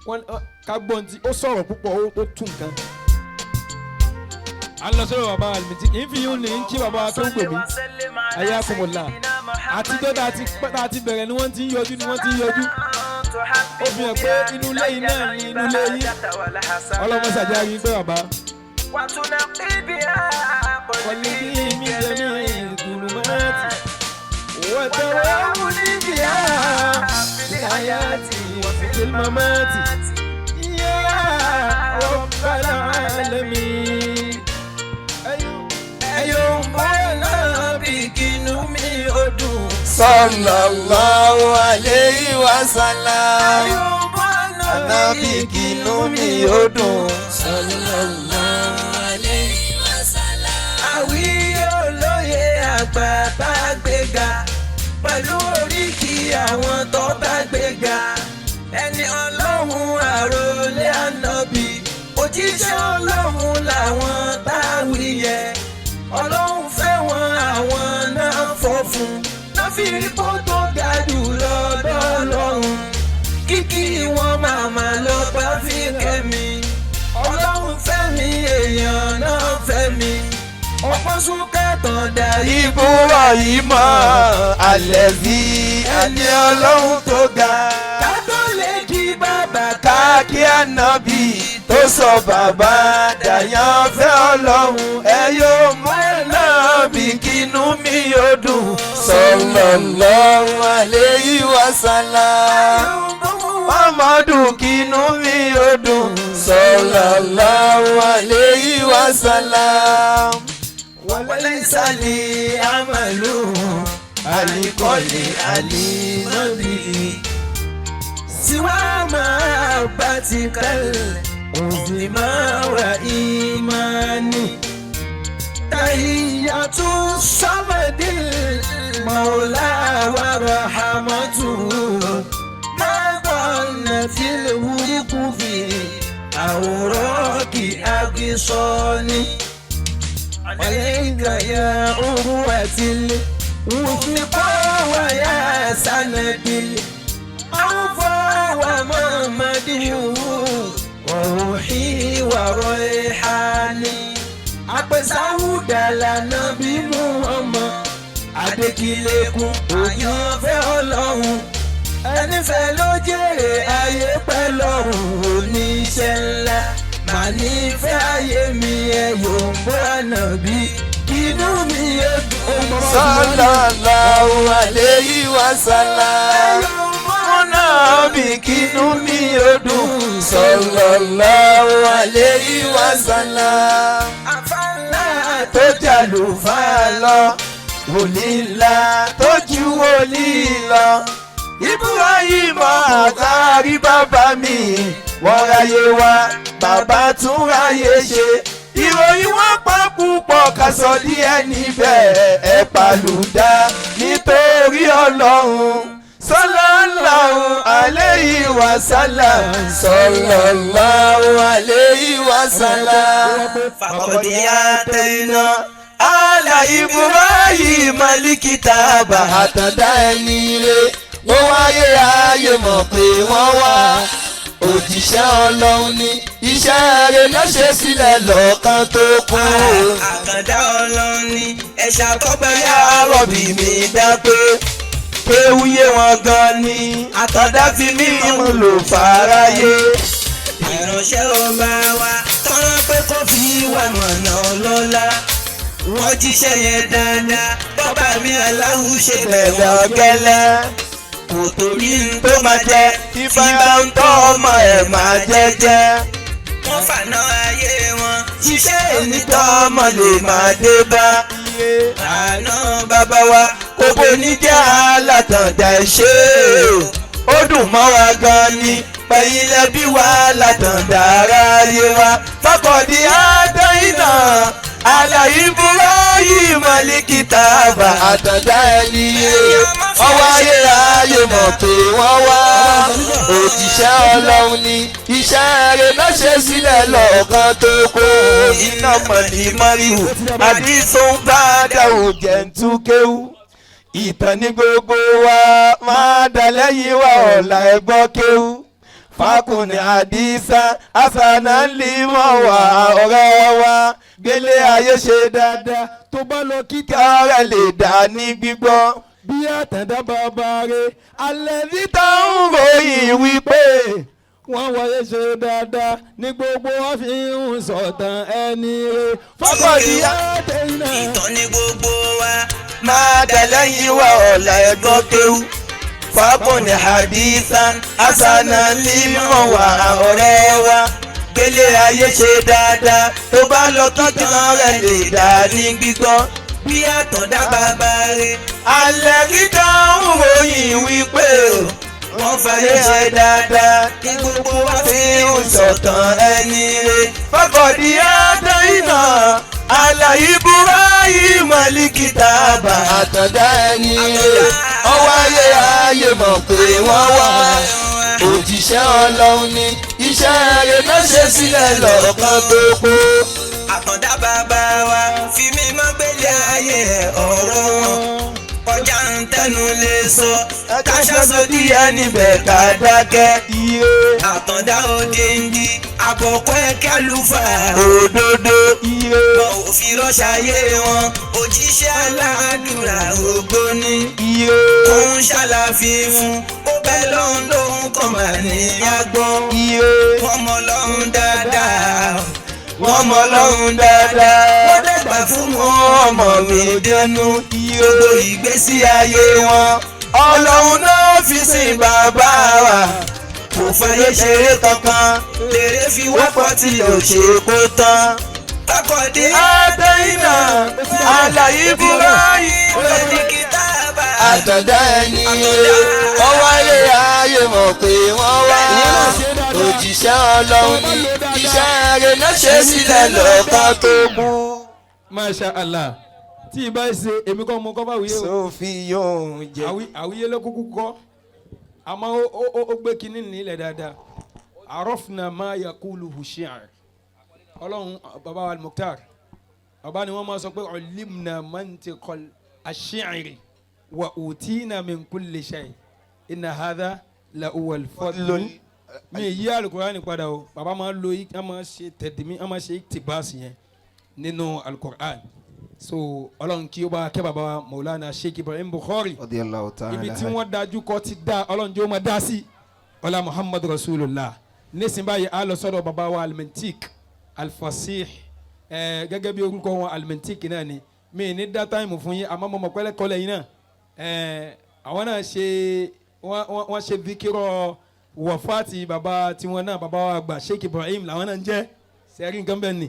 wọ́n ká gbọ́n tí ó sọ̀rọ̀ púpọ̀ ó tún nǹkan. à ń lọ sọ́dọ̀ bàbá Àlùmíntì kì í fi yún ní kí bàbá tó ń pè mí ayé àkùnmọ̀lá àti tó tá a ti bẹ̀rẹ̀ ni wọ́n ti ń yọjú ó fi hàn pé inú ilé yìí náà ni inú ilé yìí ọlọ́mọ sàjárí pé bàbá. قلبي من جميع الظلمات وتراوني بها في الحياة وفي الممات يا رب العالمين أيوم بلا بك نمي أدو صلى الله عليه وسلم أنا بك نمي أدو صلى الله عليه وسلم àwí olóye àgbà bá gbéga pẹ̀lú oríkì àwọn tó bá gbéga ẹni ọlọ́run àròlé ànábì òjíṣẹ́ ọlọ́run làwọn táwí yẹ ọlọ́run fẹ́ wọn àwọn náà fọ́ fún náà fi rí kó tó ga jù lọ́dọ̀ ọlọ́run kíkí wọn màmá lọ bá fi kẹ́mi ọlọ́run fẹ́ mi èèyàn náà fẹ́ mi ọ̀pọ̀ súnkẹ́ tán dá ìbúra yìí mọ́ àlẹ́bí ẹni ọlọ́run tó ga. ká tó lè di bàbá káàkiri ànábì tó sọ bàbá dàyàn fẹ́ ọlọ́run ẹ yóò mú ànábì kínú mi yóò dùn. sallallahu alayhi wa sallam Muhammadu kínú mi yóò dùn. sallallahu alayhi wa sallam. وليس لي عمل الكل النبي سوى محبتك العظمى وإيماني تحية الصمد المولى ورحمته ما ظنت الورق في أوراق أغصاني عليك يا أروة الوثقى ويا سند الأوفى وممده وروحي وريحاني أقصاه دلنا بمحمد Adékìlékún àyànfẹ́ ọlọ́run ẹni fẹ́ ló jèrè ayé pẹ́ lọ́run oníṣẹ́ ńlá màá nífẹ̀ẹ́ ayé mi ẹ̀yọ̀ ń bọ́ ànábì inú mi yóò dùn. sallallahu alayhi wa sallam ànábì kínú mi yóò dùn. sallallahu alayhi wa sallam àfàlà tó jàlùfáà lọ wòlíì ńlá tó ju wòlíì lọ. Ibrahim àtàrí bàbá mi wọ́n ráyé wá bàbá tún ráyé ṣe. Ìròyìn wọn pa púpọ̀ ká sọ díẹ̀ níbẹ̀ ẹ pàlùdá nítorí Ọlọ́run. Sallallahu alayhi wa sallam. Sallallahu alayhi wa sallam. faqad atayna Ala Ibrahim alikitaba àtàndá ẹni rẹ̀ wọ́n wáyé ayé mọ̀ pé wọ́n wá òjíṣẹ́ Ọlọ́run ní iṣẹ́ rẹ̀ ló ṣe sílẹ̀ lọ́kàn tó kú. àkàndá ọlọ́run ni ẹ̀ṣà tọ́gbẹ́ Yá rọ̀bì mi dá pé kéwúyé wọn gan ni àtàndá fi mí mú lò fáráyé. ìránṣẹ́ ọba wa tọ́lá pé kó fi wà mọ̀nà ọlọ́lá wọ́n jíṣẹ́ yẹn dáadáa bọ́bá mi aláwù ṣe bẹ̀rẹ̀ Gẹ́lẹ́ kò torí ń tó máa jẹ ìfàyà ń tọ́ ọmọ ẹ̀ máa jẹ́jẹ́. wọ́n fànà ayé wọn ṣiṣẹ́ èmi Tọ́ ọmọ lè máa dé bá. àná Bàbá wa kókó níjà látàndá ṣe ó dùn mọ́ wa gan ni pẹ̀yìn lẹ́bí wa látàndá aráyé wa fàkọ̀dí àdáyìnà Ala Ibrahim alikitaba àtàndá ẹni ọwọ́ ayé ayé mọ̀ pé wọ́n wá òjíṣẹ́ Ọlọ́run ní iṣẹ́ rẹ̀ náà ṣe sílẹ̀ lọ́kàn tó kó iná mọ̀lì mọ́ríwò àdìsún bá dáwò jẹ̀ǹtú kéwú ìtàn ní gbogbo wa máa dà lẹ́yìn wa ọ̀la ẹ̀gbọ́n kéwú fákùnì àdìsá àsànà límọ̀ wá ọ̀rẹ́ wa gbélé ayé ṣe dáadáa tó bá lọ kíkà kárẹ̀ lè dá ní gbígbọ́. bí àtàndá bàbá rẹ̀ alẹ́ ní tó ń ròyìn wípé wọ́n wáyé ṣe dáadáa ní gbogbo wọn fi ń sọ̀tàn ẹni rẹ̀ fọ́kọ̀dí àtẹ̀yìnà. ìtàn ní gbogbo wa. máa tẹ̀lẹ́yìn wa ọ̀la ẹ̀gbọ́n kéwú. fákùnì hadisan asana límọ̀ wá ọ̀rẹ́ wa gbélé ayé ṣe dáadáa tó bá lọ tọ́jú rẹ̀ lè dá ní gbígbọ́. bí àtọ̀dá bàbá rẹ̀ alẹ́ rí dáhùn ròyìn wípé wọ́n fàyè ṣe dáadáa ní gbogbo wa fi ń sọ̀tàn ẹni rẹ̀. fọ́kọ̀dí àtẹ̀yìnà àlàyé Ibrahim alikitaba àtọ̀dá ẹni rẹ̀ ọwọ́ ayé mọ̀ pé wọ́n wà òjíṣẹ́ Ọlọ́run ní iṣẹ́ rẹ̀ náà ṣe sílẹ̀ lọ́kàn tó kú. àtọ̀dá bàbá wa fi mímọ́ gbélé ayé ọ̀rọ̀ wọn ọjà ń tẹnu lè sọ káṣá sódì ẹni bẹ̀ ká dákẹ́. Ire àtọ̀dá òdìndí àbọ̀kọ́ ẹ̀kẹ́ lùfà òdodo ire wọn ò fi rọ́ṣàyé wọn òjíṣẹ́ aládùúrà ògbóni ire òun ṣàlàfin fún ó bẹ́ẹ̀ lọ́hún lóhun kọ́ máa ní agbọ́n ire wọ́n mọ lọ́hún dáadáa wọ́n mọ Ọlọ́run dáadáa. wọ́n dẹ́gbà fún wọn ọmọ mi dẹnu gbogbo ìgbésí ayé wọn Ọlọ́run náà fi sin bàbá wa kò fàyè ṣeré kankan lèrè fi wọ́pọ̀ tí yóò ṣe kó tán. Fakọ̀dé àtẹ̀yìnà àlàyé Ibrahim Alikitaba àtọ̀dá ẹni ọwọ́ ayé mọ̀ pé wọ́n wá òjíṣẹ́ Ọlọ́run ní iṣẹ́ rẹ̀ náà ṣe sílẹ̀ lọ́kàn tó kú. Masha Allah tí ìbá ṣe èmi kọ́ mọ kọ́ bá wíyé o Sófin yóò jẹ. àwíyé ló kúkú kọ́ àmọ́ ó gbé kínní nílẹ̀ dáadáa arọ́fúnà máa yakulu hushiar ọlọ́run baba wa al-Mukhtar baba ni wọ́n máa sọ pé ulimna mantiqal ash-shi'ri wa utina min kulli shay inna hadha la huwa al-fadlu mi yí alukurani padà o baba máa lo a máa ṣe tẹ̀dímí a máa ṣe ìtìbáàsì yẹn nínú alukurani so ọlọ́run kí ó bá kẹ́ baba wa Maulana Sheikh Ibrahim Bukhari Radiyallahu ta'ala. ibi tí wọ́n dájú kọ́ ti dá ọlọ́run jẹ́ ó máa dá sí ọlá Muhammadu Rasulullah nísìnyí báyìí a lọ sọ́dọ̀ baba wa al-Mantiq al-Fasih gẹ́gẹ́ bí orúkọ wọn al-Mantiq náà ni mi ní dá táìmù fún yín àmọ́ mo mọ̀ pẹ́lẹ́ kọ́lẹ̀ yín náà àwọn náà ṣe wọ́n ṣe vikirọ wọ̀fáàtì baba tiwọn náà baba wa àgbà Sheikh Ibrahim làwọn náà ń jẹ́ sẹ́rí nǹkan bẹ́ẹ̀ ni